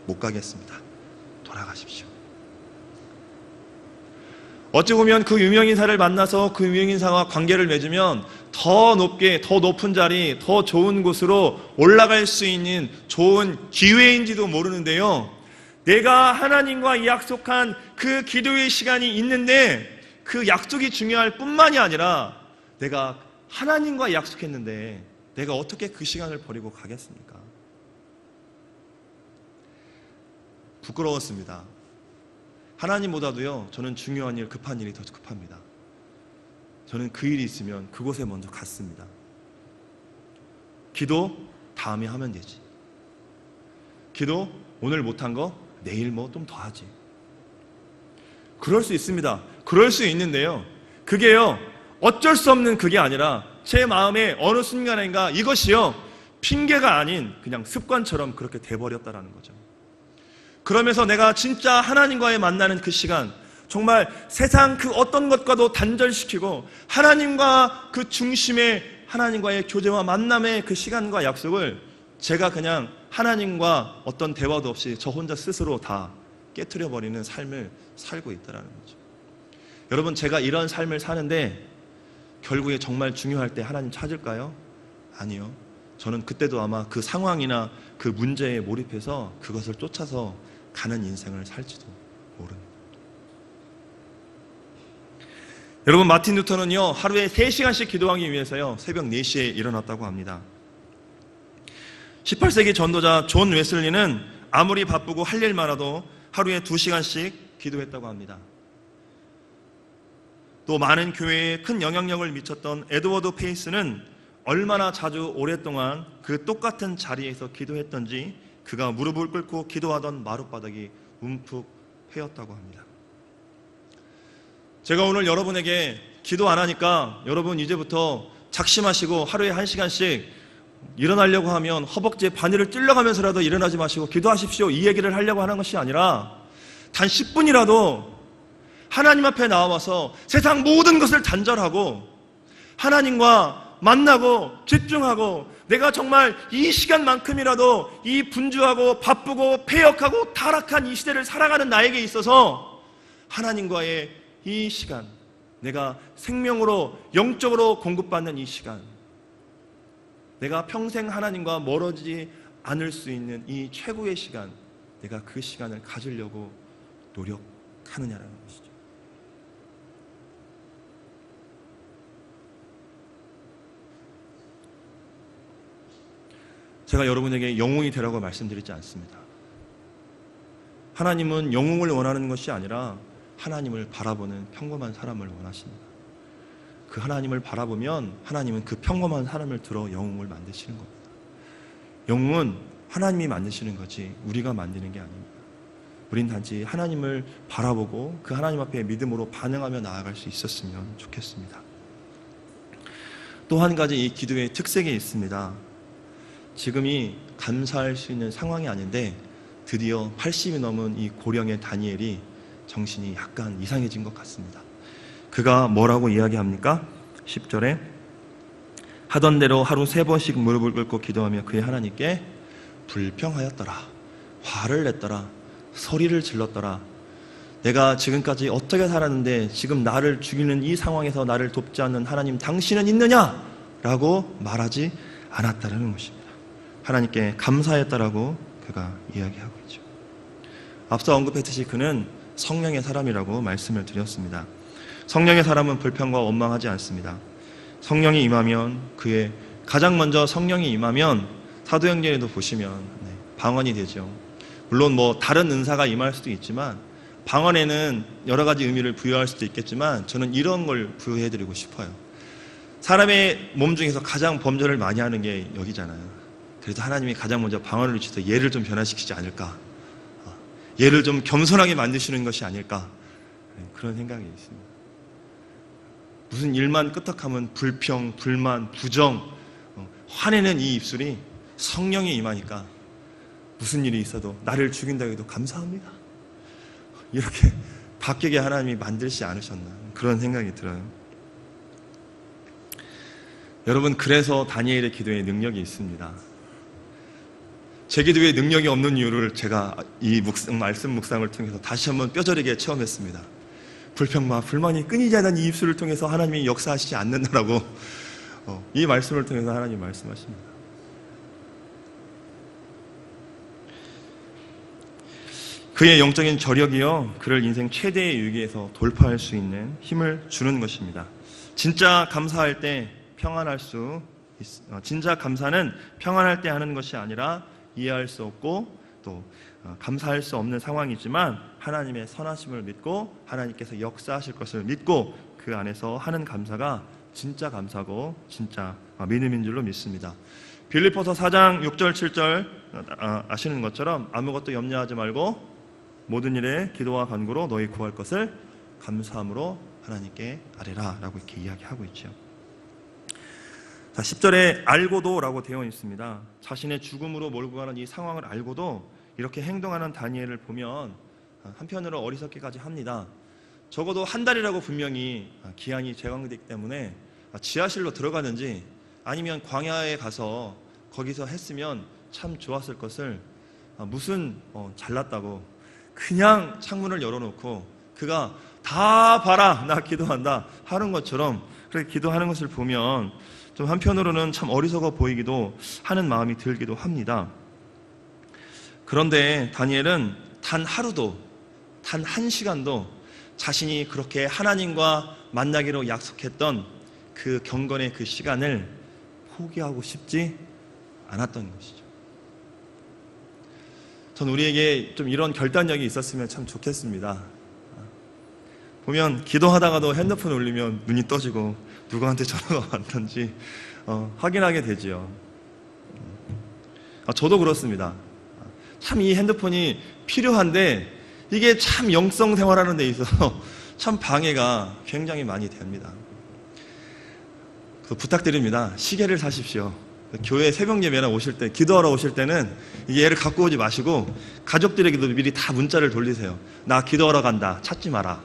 못 가겠습니다. 돌아가십시오. 어찌 보면 그 유명인사를 만나서 그 유명인사와 관계를 맺으면 더 높게, 더 높은 자리, 더 좋은 곳으로 올라갈 수 있는 좋은 기회인지도 모르는데요, 내가 하나님과 약속한 그 기도의 시간이 있는데 그 약속이 중요할 뿐만이 아니라 내가 하나님과 약속했는데 내가 어떻게 그 시간을 버리고 가겠습니까? 부끄러웠습니다. 하나님보다도요, 저는 중요한 일, 급한 일이 더 급합니다. 저는 그 일이 있으면 그곳에 먼저 갔습니다. 기도 다음에 하면 되지. 기도 오늘 못한 거 내일 뭐 좀 더 하지. 그럴 수 있습니다. 그럴 수 있는데요, 그게요, 어쩔 수 없는 그게 아니라 제 마음에 어느 순간인가 이것이요, 핑계가 아닌 그냥 습관처럼 그렇게 돼버렸다라는 거죠. 그러면서 내가 진짜 하나님과의 만나는 그 시간, 정말 세상 그 어떤 것과도 단절시키고 하나님과 그 중심의 하나님과의 교제와 만남의 그 시간과 약속을 제가 그냥 하나님과 어떤 대화도 없이 저 혼자 스스로 다 깨트려버리는 삶을 살고 있다는 거죠. 여러분, 제가 이런 삶을 사는데 결국에 정말 중요할 때 하나님 찾을까요? 아니요. 저는 그때도 아마 그 상황이나 그 문제에 몰입해서 그것을 쫓아서 가는 인생을 살지도 모릅니다. 여러분, 마틴 루터는요, 하루에 3시간씩 기도하기 위해서요, 새벽 4시에 일어났다고 합니다. 18세기 전도자 존 웨슬리는 아무리 바쁘고 할 일 많아도 하루에 2시간씩 기도했다고 합니다. 또 많은 교회에 큰 영향력을 미쳤던 에드워드 페이스는 얼마나 자주 오랫동안 그 똑같은 자리에서 기도했던지 그가 무릎을 꿇고 기도하던 마룻바닥이 움푹 패였다고 합니다. 제가 오늘 여러분에게 기도 안 하니까 여러분 이제부터 작심하시고 하루에 1시간씩 일어나려고 하면 허벅지에 바늘을 찔러가면서라도 일어나지 마시고 기도하십시오, 이 얘기를 하려고 하는 것이 아니라 단 10분이라도 하나님 앞에 나와서 세상 모든 것을 단절하고 하나님과 만나고 집중하고, 내가 정말 이 시간만큼이라도 이 분주하고 바쁘고 패역하고 타락한 이 시대를 살아가는 나에게 있어서 하나님과의 이 시간, 내가 생명으로 영적으로 공급받는 이 시간, 내가 평생 하나님과 멀어지지 않을 수 있는 이 최고의 시간, 내가 그 시간을 가지려고 노력하느냐라는 것이죠. 제가 여러분에게 영웅이 되라고 말씀드리지 않습니다. 하나님은 영웅을 원하는 것이 아니라 하나님을 바라보는 평범한 사람을 원하십니다. 그 하나님을 바라보면 하나님은 그 평범한 사람을 들어 영웅을 만드시는 겁니다. 영웅은 하나님이 만드시는 거지 우리가 만드는 게 아닙니다. 우린 단지 하나님을 바라보고 그 하나님 앞에 믿음으로 반응하며 나아갈 수 있었으면 좋겠습니다. 또 한 가지 이 기도의 특색이 있습니다. 지금이 감사할 수 있는 상황이 아닌데 드디어 80이 넘은 이 고령의 다니엘이 정신이 약간 이상해진 것 같습니다. 그가 뭐라고 이야기합니까? 10절에 하던 대로 하루 3번씩 무릎을 꿇고 기도하며 그의 하나님께 불평하였더라, 화를 냈더라, 소리를 질렀더라. 내가 지금까지 어떻게 살았는데 지금 나를 죽이는 이 상황에서 나를 돕지 않는 하나님 당신은 있느냐? 라고 말하지 않았다는 것입니다. 하나님께 감사했다라고 그가 이야기하고 있죠. 앞서 언급했듯이 그는 성령의 사람이라고 말씀을 드렸습니다. 성령의 사람은 불평과 원망하지 않습니다. 성령이 임하면 가장 먼저 성령이 임하면 사도행전에도 보시면 방언이 되죠. 물론 다른 은사가 임할 수도 있지만 방언에는 여러 가지 의미를 부여할 수도 있겠지만 저는 이런 걸 부여해드리고 싶어요. 사람의 몸 중에서 가장 범죄를 많이 하는 게 여기잖아요. 그래서 하나님이 가장 먼저 방언을 주셔서 얘를 좀 변화시키지 않을까, 얘를 좀 겸손하게 만드시는 것이 아닐까, 그런 생각이 있습니다. 무슨 일만 끄떡하면 불평, 불만, 부정, 화내는 이 입술이 성령이 임하니까 무슨 일이 있어도 나를 죽인다고 해도 감사합니다, 이렇게 바뀌게 하나님이 만들지 않으셨나, 그런 생각이 들어요. 여러분, 그래서 다니엘의 기도에 능력이 있습니다. 제 기도에 능력이 없는 이유를 제가 이 말씀 묵상을 통해서 다시 한번 뼈저리게 체험했습니다. 불평과 불만이 끊이지 않는 이 입술을 통해서 하나님이 역사하시지 않는다라고 이 말씀을 통해서 하나님이 말씀하십니다. 그의 영적인 저력이요, 그를 인생 최대의 위기에서 돌파할 수 있는 힘을 주는 것입니다. 진짜 감사할 때 평안할 진짜 감사는 평안할 때 하는 것이 아니라 이해할 수 없고 또 감사할 수 없는 상황이지만 하나님의 선하심을 믿고 하나님께서 역사하실 것을 믿고 그 안에서 하는 감사가 진짜 감사고 진짜 믿음인 줄로 믿습니다. 빌립보서 4장 6절 7절 아시는 것처럼 아무것도 염려하지 말고 모든 일에 기도와 간구로 너희 구할 것을 감사함으로 하나님께 아뢰라 라고 이렇게 이야기하고 있죠. 자, 10절에 알고도 라고 되어 있습니다. 자신의 죽음으로 몰고 가는 이 상황을 알고도 이렇게 행동하는 다니엘을 보면 한편으로 어리석기까지 합니다. 적어도 한 달이라고 분명히 기한이 제한되기 때문에 지하실로 들어가든지 아니면 광야에 가서 거기서 했으면 참 좋았을 것을 무슨 잘났다고 그냥 창문을 열어놓고 그가 다 봐라 나 기도한다 하는 것처럼 그렇게 기도하는 것을 보면 좀 한편으로는 참 어리석어 보이기도 하는 마음이 들기도 합니다. 그런데 다니엘은 단 하루도 단 한 시간도 자신이 그렇게 하나님과 만나기로 약속했던 그 경건의 그 시간을 포기하고 싶지 않았던 것이죠. 전 우리에게 좀 이런 결단력이 있었으면 참 좋겠습니다. 보면 기도하다가도 핸드폰 울리면 눈이 떠지고 누구한테 전화가 왔던지 확인하게 되지요. 저도 그렇습니다. 참 이 핸드폰이 필요한데 이게 참 영성 생활하는 데 있어서 참 방해가 굉장히 많이 됩니다. 부탁드립니다. 시계를 사십시오. 교회 새벽 예배나 오실 때, 기도하러 오실 때는 얘를 갖고 오지 마시고 가족들에게도 미리 다 문자를 돌리세요. 나 기도하러 간다. 찾지 마라.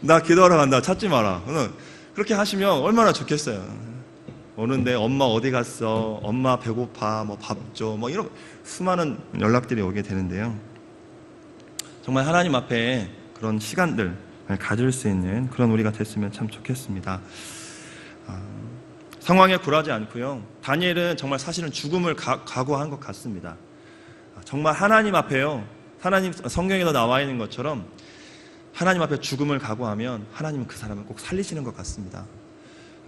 나 기도하러 간다. 찾지 마라. 그렇게 하시면 얼마나 좋겠어요. 오는데 엄마 어디 갔어? 엄마 배고파. 밥 줘. 이런 수많은 연락들이 오게 되는데요. 정말 하나님 앞에 그런 시간들 가질 수 있는 그런 우리가 됐으면 참 좋겠습니다. 상황에 굴하지 않고요. 다니엘은 정말 사실은 죽음을 각오한 것 같습니다. 정말 하나님 앞에요. 하나님 성경에도 나와 있는 것처럼 하나님 앞에 죽음을 각오하면 하나님은 그 사람을 꼭 살리시는 것 같습니다.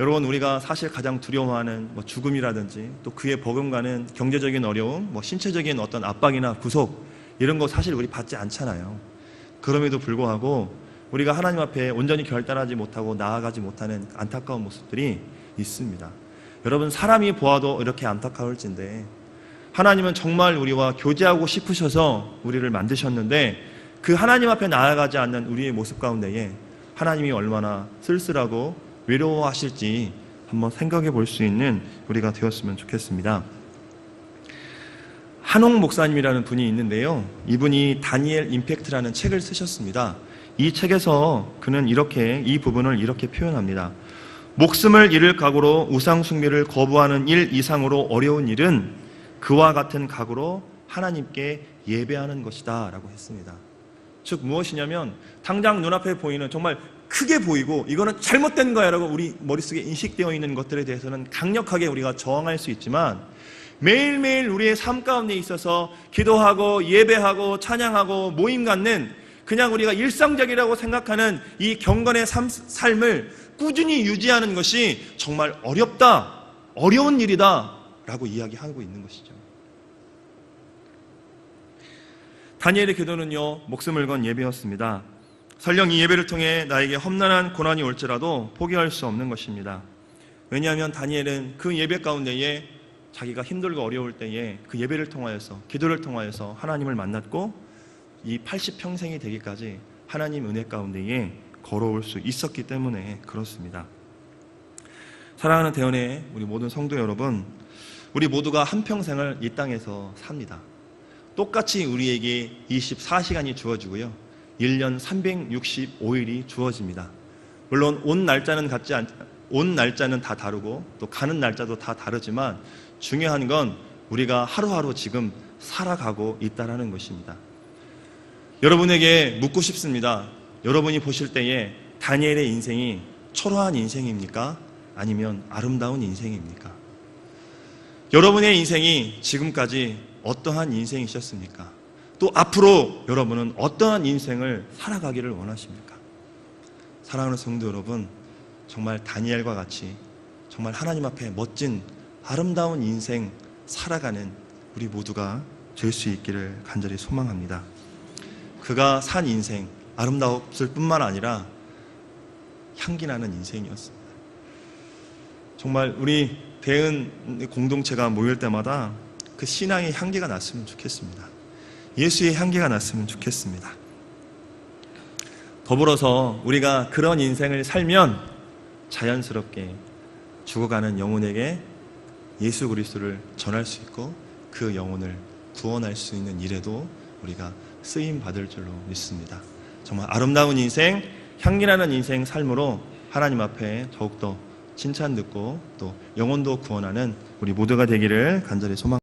여러분, 우리가 사실 가장 두려워하는 죽음이라든지 또 그에 버금가는 경제적인 어려움, 신체적인 어떤 압박이나 구속 이런 거 사실 우리 받지 않잖아요. 그럼에도 불구하고 우리가 하나님 앞에 온전히 결단하지 못하고 나아가지 못하는 안타까운 모습들이 있습니다. 여러분, 사람이 보아도 이렇게 안타까울진데 하나님은 정말 우리와 교제하고 싶으셔서 우리를 만드셨는데 그 하나님 앞에 나아가지 않는 우리의 모습 가운데에 하나님이 얼마나 쓸쓸하고 외로워하실지 한번 생각해 볼 수 있는 우리가 되었으면 좋겠습니다. 한옥 목사님이라는 분이 있는데요. 이분이 다니엘 임팩트라는 책을 쓰셨습니다. 이 책에서 그는 이 부분을 이렇게 표현합니다. 목숨을 잃을 각오로 우상 숭배를 거부하는 일 이상으로 어려운 일은 그와 같은 각오로 하나님께 예배하는 것이다 라고 했습니다. 즉 무엇이냐면 당장 눈앞에 보이는 정말 크게 보이고 이거는 잘못된 거야 라고 우리 머릿속에 인식되어 있는 것들에 대해서는 강력하게 우리가 저항할 수 있지만 매일매일 우리의 삶 가운데 있어서 기도하고 예배하고 찬양하고 모임 갖는 그냥 우리가 일상적이라고 생각하는 이 경건의 삶을 꾸준히 유지하는 것이 정말 어렵다, 어려운 일이다 라고 이야기하고 있는 것이죠. 다니엘의 기도는요, 목숨을 건 예배였습니다. 설령 이 예배를 통해 나에게 험난한 고난이 올지라도 포기할 수 없는 것입니다. 왜냐하면 다니엘은 그 예배 가운데에 자기가 힘들고 어려울 때에 그 예배를 통하여서, 기도를 통하여서 하나님을 만났고 이 80평생이 되기까지 하나님 은혜 가운데에 걸어올 수 있었기 때문에 그렇습니다. 사랑하는 대원의 우리 모든 성도 여러분, 우리 모두가 한평생을 이 땅에서 삽니다. 똑같이 우리에게 24시간이 주어지고요, 1년 365일이 주어집니다. 물론 온 날짜는 다 다르고 또 가는 날짜도 다 다르지만 중요한 건 우리가 하루하루 지금 살아가고 있다는 것입니다. 여러분에게 묻고 싶습니다. 여러분이 보실 때에 다니엘의 인생이 초라한 인생입니까? 아니면 아름다운 인생입니까? 여러분의 인생이 지금까지 어떠한 인생이셨습니까? 또 앞으로 여러분은 어떠한 인생을 살아가기를 원하십니까? 사랑하는 성도 여러분, 정말 다니엘과 같이 정말 하나님 앞에 멋진 아름다운 인생 살아가는 우리 모두가 될 수 있기를 간절히 소망합니다. 그가 산 인생 아름다웠을 뿐만 아니라 향기나는 인생이었습니다. 정말 우리 대은 공동체가 모일 때마다 그 신앙의 향기가 났으면 좋겠습니다. 예수의 향기가 났으면 좋겠습니다. 더불어서 우리가 그런 인생을 살면 자연스럽게 죽어가는 영혼에게 예수 그리스도를 전할 수 있고 그 영혼을 구원할 수 있는 일에도 우리가 쓰임 받을 줄로 믿습니다. 정말 아름다운 인생, 향기나는 인생 삶으로 하나님 앞에 더욱더 칭찬 듣고 또 영혼도 구원하는 우리 모두가 되기를 간절히 소망합니다.